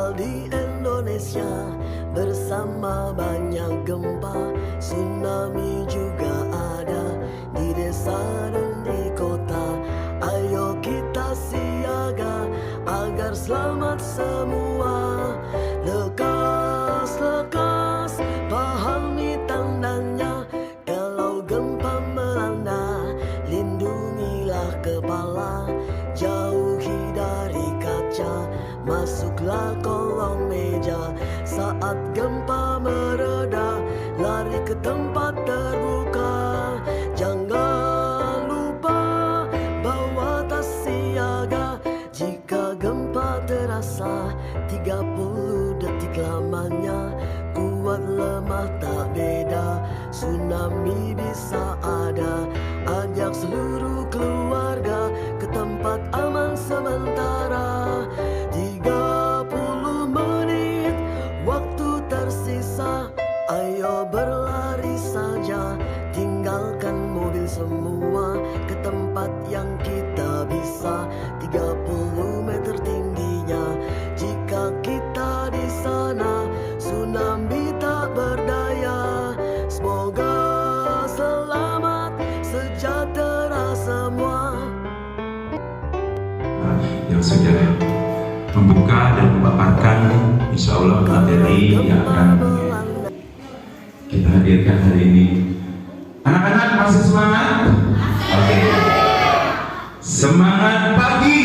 tinggal di Indonesia bersama banyak gempa, tsunami juga ada di desa dan di kota. Ayo kita siaga agar selamat semua. Lekas pahami tandanya, kalau gempa melanda lindungilah kepala. Jauhi dari kaca, masuklah kolong meja. Saat gempa mereda, lari ke tempat terbuka. Jangan lupa bawa tas siaga. Jika gempa terasa 30 detik lamanya, kuat lemah tak beda, tsunami bisa ada. Ajak seluruh keluarga ke tempat aman sementara. 30 menit waktu tersisa, ayo berlari saja. Tinggalkan mobil semua ke tempat yang kita bisa. 30 meter tingginya, jika kita di sana tsunami tak berdaya. Semoga selamat sejahtera semua. Yang sudah membuka dan memaparkan insya Allah materi yang akan kita hadirkan hari ini. Anak-anak masih semangat? Oke. Semangat pagi.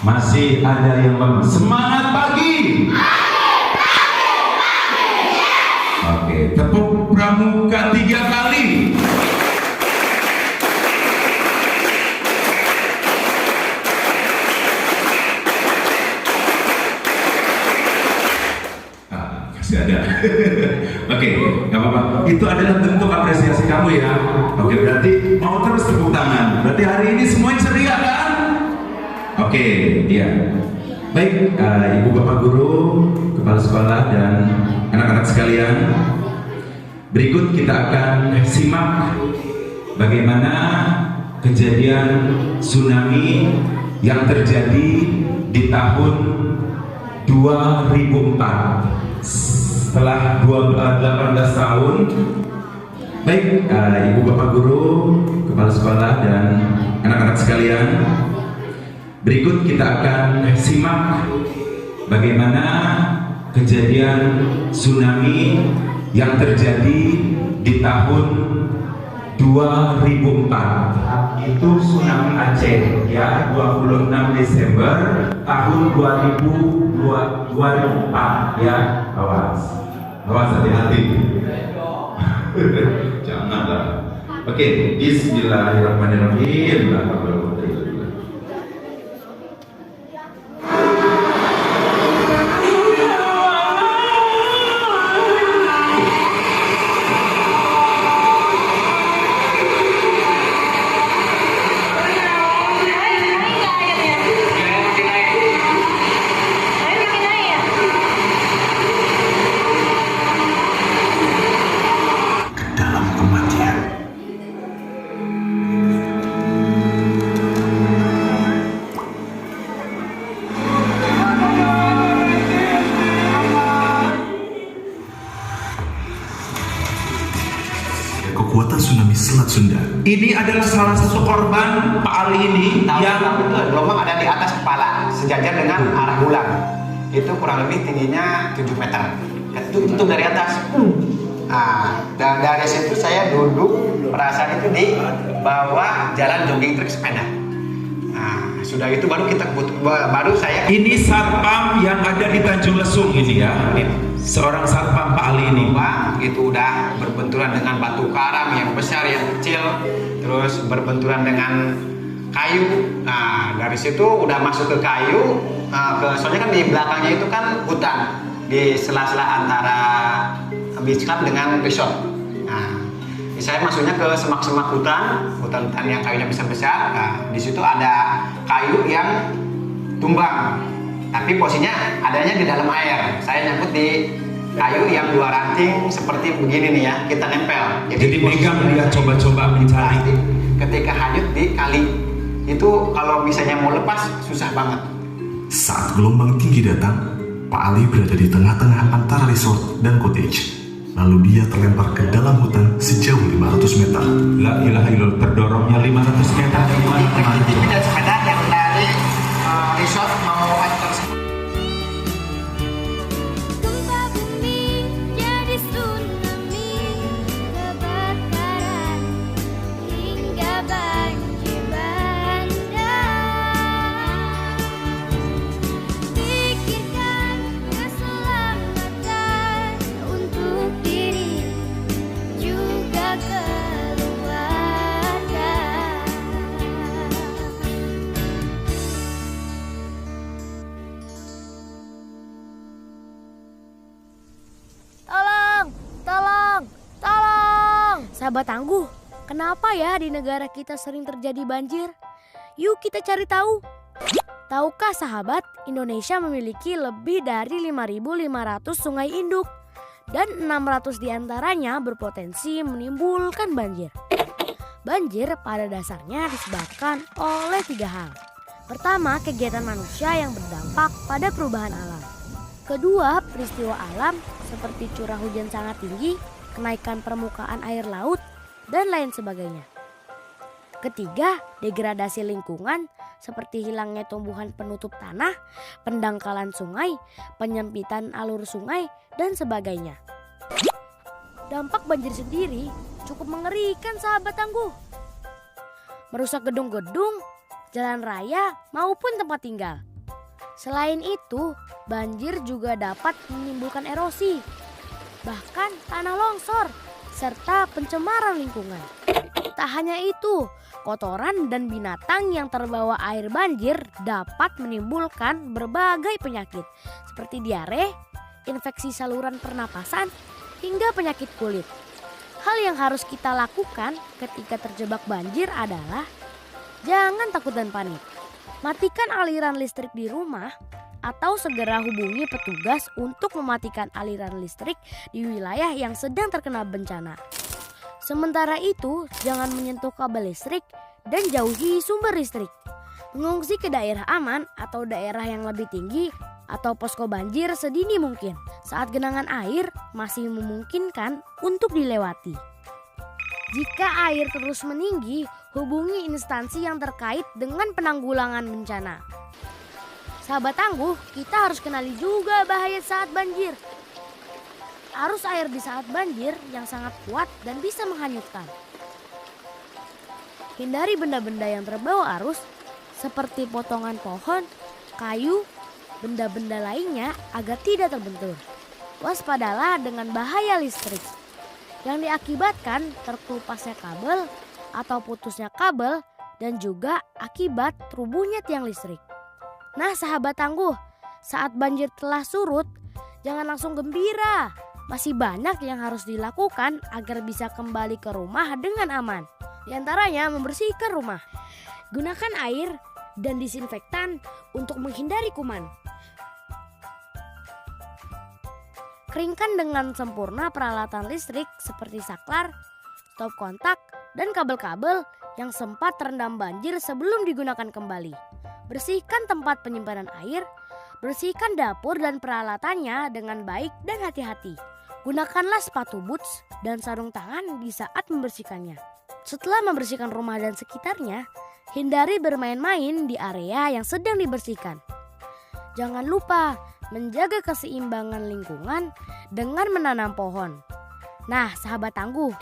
Masih ada yang lemah. Semangat pagi. Oke, tepuk pramuka 3 kali. Masih ada. Oke, nggak apa-apa. Itu adalah bentuk apresiasi kamu ya. Oke, berarti mau terus tepuk tangan. Berarti hari ini semuanya ceria kan? Oke, iya. Baik, Ibu Bapak Guru, Kepala Sekolah dan anak-anak sekalian, berikut kita akan simak bagaimana kejadian tsunami yang terjadi di tahun 2004 setelah 18 tahun. Baik, Ibu Bapak Guru, Kepala Sekolah dan anak-anak sekalian, berikut kita akan simak bagaimana kejadian tsunami yang terjadi di tahun 2004. Itu tsunami Aceh ya, 26 Desember tahun 2004 ya. Awas hati-hati. Janganlah. Oke, bismillahirrahmanirrahim. Kekuatan tsunami Selat Sunda. Ini adalah salah satu korban Pak Ali ini yang gelombang ada di atas kepala, sejajar dengan arah bulan. Itu kurang lebih tingginya 7 meter. Itu dari atas. Dan dari situ saya duduk, perasaan itu di bawah jalan jogging trek sepeda. Sudah itu baru saya. Ini satpam yang ada di Tanjung Lesung ini ya. Seorang satpam Pak Ali ini. Itu udah berbenturan dengan batu karang yang besar, yang kecil, terus berbenturan dengan kayu. Nah, dari situ udah masuk ke kayu. Soalnya kan di belakangnya itu kan hutan, di sela-sela antara beach club dengan resort. Nah, saya masuknya ke semak-semak hutan yang kayunya besar-besar. Nah, di situ ada kayu yang tumbang, tapi posisinya adanya di dalam air. Saya nyangkut di kayu yang 2 ranting seperti begini nih ya, kita nempel. Jadi pegang dia coba-coba mencari. Ketika hanyut di kali, itu kalau misalnya mau lepas susah banget. Saat gelombang tinggi datang, Pak Ali berada di tengah-tengah antara resort dan cottage. Lalu dia terlempar ke dalam hutan sejauh 500 meter. La ilaha illallah, terdorongnya 500 meter dari mana teman? Dan sepeda yang dari resort mau antar. Gempa bumi jadi tsunami, kebakaran hingga banjir bandang. Pikirkan keselamatan untuk diri juga keluarga. Tolong, tolong, tolong. Sahabat tangguh, kenapa ya di negara kita sering terjadi banjir? Yuk kita cari tahu. Tahukah sahabat, Indonesia memiliki lebih dari 5.500 sungai induk. Dan 600 diantaranya berpotensi menimbulkan banjir. Banjir pada dasarnya disebabkan oleh 3 hal. Pertama, kegiatan manusia yang berdampak pada perubahan alam. Kedua, peristiwa alam seperti curah hujan sangat tinggi, kenaikan permukaan air laut, dan lain sebagainya. Ketiga, degradasi lingkungan seperti hilangnya tumbuhan penutup tanah, pendangkalan sungai, penyempitan alur sungai, dan sebagainya. Dampak banjir sendiri cukup mengerikan sahabat tangguh. Merusak gedung-gedung, jalan raya, maupun tempat tinggal. Selain itu, banjir juga dapat menimbulkan erosi, bahkan tanah longsor, serta pencemaran lingkungan. Tak hanya itu, kotoran dan binatang yang terbawa air banjir dapat menimbulkan berbagai penyakit seperti diare, infeksi saluran pernapasan, hingga penyakit kulit. Hal yang harus kita lakukan ketika terjebak banjir adalah jangan takut dan panik. Matikan aliran listrik di rumah atau segera hubungi petugas untuk mematikan aliran listrik di wilayah yang sedang terkena bencana. Sementara itu, jangan menyentuh kabel listrik dan jauhi sumber listrik. Mengungsi ke daerah aman atau daerah yang lebih tinggi atau posko banjir sedini mungkin saat genangan air masih memungkinkan untuk dilewati. Jika air terus meninggi, hubungi instansi yang terkait dengan penanggulangan bencana. Sahabat tangguh, kita harus kenali juga bahaya saat banjir. Arus air di saat banjir yang sangat kuat dan bisa menghanyutkan. Hindari benda-benda yang terbawa arus seperti potongan pohon, kayu, benda-benda lainnya agar tidak terbentur. Waspadalah dengan bahaya listrik yang diakibatkan terkelupasnya kabel atau putusnya kabel dan juga akibat rubuhnya tiang listrik. Nah sahabat tangguh, saat banjir telah surut, jangan langsung gembira. Masih banyak yang harus dilakukan agar bisa kembali ke rumah dengan aman. Di antaranya membersihkan rumah. Gunakan air dan disinfektan untuk menghindari kuman. Keringkan dengan sempurna peralatan listrik seperti saklar, stop kontak, dan kabel-kabel yang sempat terendam banjir sebelum digunakan kembali. Bersihkan tempat penyimpanan air, bersihkan dapur dan peralatannya dengan baik dan hati-hati. Gunakanlah sepatu boots dan sarung tangan di saat membersihkannya. Setelah membersihkan rumah dan sekitarnya, hindari bermain-main di area yang sedang dibersihkan. Jangan lupa menjaga keseimbangan lingkungan dengan menanam pohon. Nah, sahabat tangguh,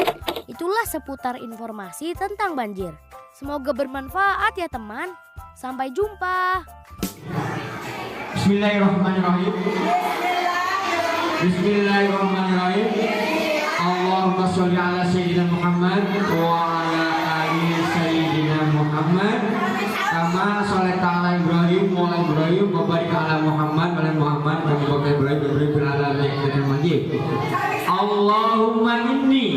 itulah seputar informasi tentang banjir. Semoga bermanfaat ya teman. Sampai jumpa. Bismillahirrahmanirrahim. Bismillahirrahmanirrahim. Allahumma sholli ala sayyidina Muhammad wa ala ali sayyidina Muhammad. Kama sholaita ala Ibrahim wa ala Ibrahim wa barik ala Muhammad wa ala Muhammad kama barakta Ibrahim wa Ibrahim ala Hamidum Majid. Allahumma inni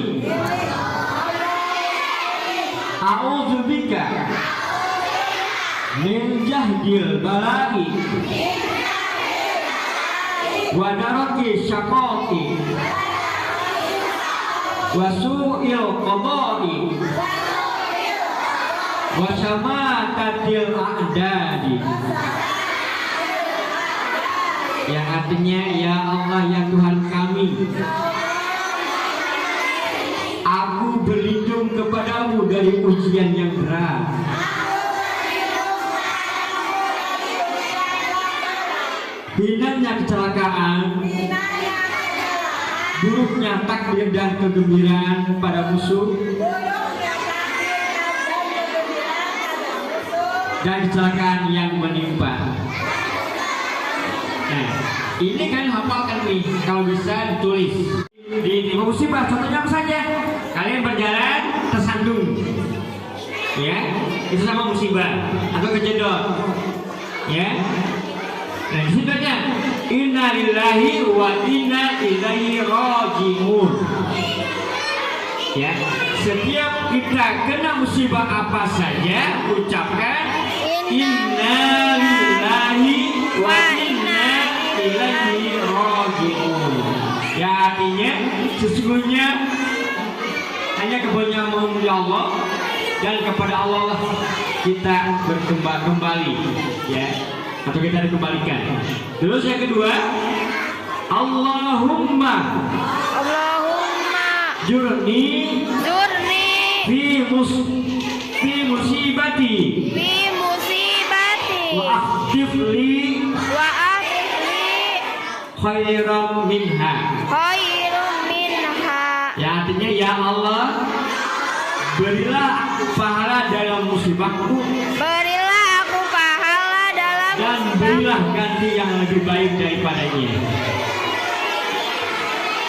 a'udzubika min jahdil bala'i wa daraki syaqaqi wa su'il qada'i wa syamatatil a'dadi yang artinya ya Allah ya Tuhan kami, aku berlindung kepadamu dari ujian yang berat, hinanya kecelakaan, buruknya takdir dan kegembiraan pada musuh, dan kecelakaan yang menimpa. Nah, ini kan hafalkan nih, kalau bisa ditulis di musibah. Contohnya apa saja? Kalian berjalan tersandung, ya, itu sama musibah atau kejedot, ya. Nah, di situ aja, inna lillahi wa inna ilaihi raji'un. Ya, setiap kita kena musibah apa saja, ucapkan inna lillahi wa inna ilaihi raji'un. Ya, artinya sesungguhnya hanya kepada Allah dan kepada Allah lah kita kembali, ya, atau kita dikembalikan. Terus yang kedua, Allahumma jurni fi musibati wa akhlifli khairan minha. Ya, artinya ya Allah, berilah aku pahala dalam musibahku, dan berilah ganti yang lebih baik daripadanya.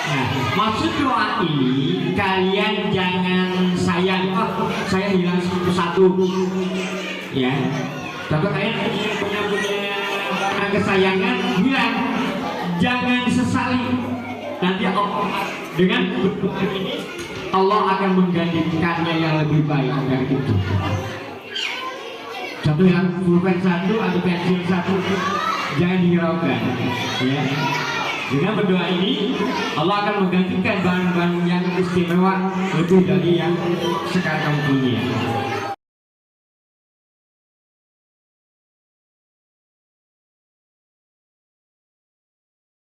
Nah, maksud doa ini, kalian jangan sayang, saya hilang satu, ya. Tapi kalian punya kesayangan hilang, jangan disesali. Nanti dengan berdoa ini Allah akan menggantikannya yang lebih baik dari itu. Contoh yang pulpen satu atau pensil satu, jangan dihiraukan, ya. Dengan berdoa ini Allah akan menggantikan bahan-bahan yang istimewa lebih dari yang sekarang kamu punya.